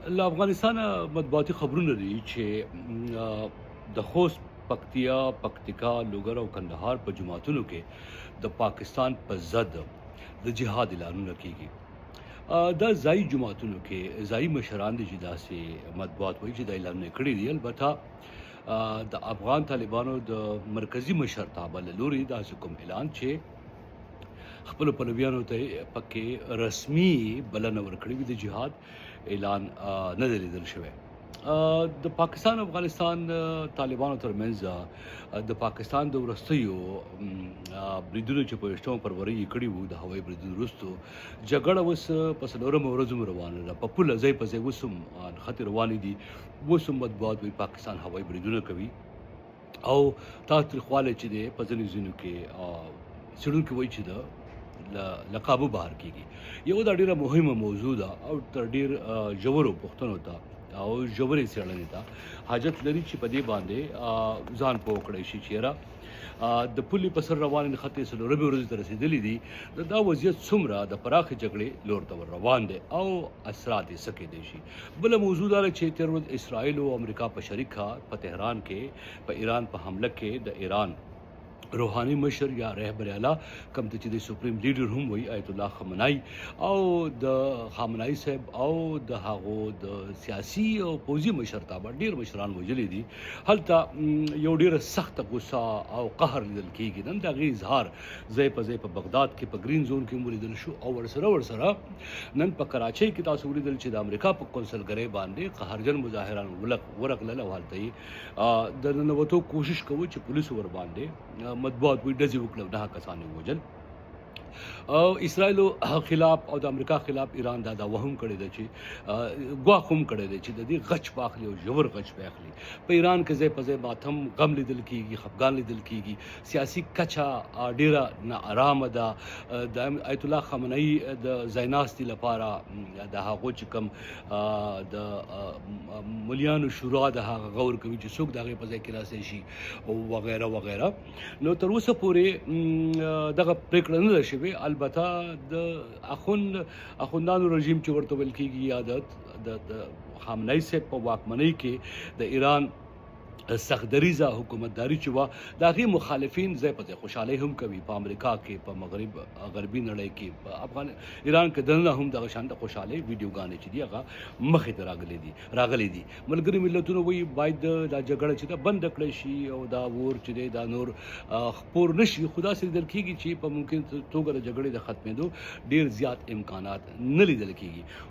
له افغانستانه مطبوعاتي خبرونه دي چې د خوست، پکتیا، پکتیکا، لوګر او کندهار په جماعتونو کې د پاکستان په ضد د جهاد اعلانونه کیږي. دا ځایي جماعتونو کې ځایي مشران دي چې داسې مطبوعات وایي چې دا اعلانونه کړي دي. البته د افغان طالبانو د مرکزی مشرتابه له لوري داسې کوم اعلان چې خپلو پلویانو ته پکې رسمي بلنه ورکړې وي د جهاد اعلان نه دی لیدل شوی. د پاکستان او افغانستان طالبانو ترمنځ د پاکستان د وروستیو بریدونو چې په 28 فروری یې کړي وو د هوایي بریدونو وروستو جګړه اوس په څلورمه ورځ هم روانه ده. په پوله ځای په ځای اوس هم نښتې روانې دي. اوس هم مطبوعات وایي پاکستان هوایي بریدونه کوي او تاوتریخوالی چې دی په ځینو ځینو کې څېړونکي وایي چې د له قابو بهر کیږي. یو دا ډیره مهمه موضوع ده او تر ډیر ژورو پوښتنو ته او ژورې څېړنې ته حاجت لري چې په دې باندې ځان پوه کړی شي چیرې د پولې په سر روانې نښتې څلورمې ورځې ته رسېدلي دي. دا وضعیت څومره د پراخې جګړې لور ته ور روان دی او اثرات یې څه کیدی شي. بله موضوع دا ده چې تېر ورځ اسرائیل او امریکا په شریکه په تهران کې په ایران په حمله کې د ایران روحاني مشر یا رهبر اعلی کوم ته چې د سپریم لیډر هم وایي آیت الله خامنه‌ای او د خامنه‌ای صاحب او د هغو د سیاسي او پوځي مشرتابه ډیر مشران وژلي دي. هلته یو ډیره سخته غوسه او قهر لیدل کیږي. نن د هغې اظهار ځای په ځای په بغداد کې په گرین زون کې هم ولیدل شو او ورسره نن په کراچۍ کې تاسو ولیدل چې د امریکا په کونسلګرۍ باندې قهرجن مظاهران ورغلل او هلته یې د ننوتو کوشش کوي چې پولیسو ور باندې مطبوعات وی ډزې وکړه 10 کسان یې ووژل. او اسرائیل خلاف او د امریکا خلاف ایران دا وهم کړی دی چې ګواښ هم کړی دی چې د دې غچ په اخلي او ژور غچ په اخلي. په ایران کې ځای په ځای ماتم غم لیدل کیږي، خفګان لیدل کیږي. سیاسي کچه ډیره ناارامه ده. د آیت الله خامنه‌ای د ځایناستي لپاره د هغو چې کوم د ملیانو شورا د هغه غور کوي چې څوک د هغې په ځای کې راسي شي او وغیره وغیره. نو تر اوسه پورې دغه پرېکړه نه ده شوې. البته د اخوندانو رژیم چې ورته ویل کېږي یا د خامنه‌ای صاحب په واکمنۍ کې د ایران سختدریزه حکومتداري چې وه د هغې مخالفین ځای په ځای خوشحالۍ هم کوي. په امریکا کې په غربي نړۍ کې په ایران کې دننه هم دغه شان د خوشحالۍ ویډیوګانې چې دي هغه مخې ته راغلي دي. ملګري ملتونو وایي باید دا جګړه چې ده بنده کړی شي او دا اور چې دی دا نور خپور نه شي. خو داسې لیدل کېږي چې په ممکن توګه د جګړې د ختمېدو ډېر زیات امکانات نه لیدل کېږي.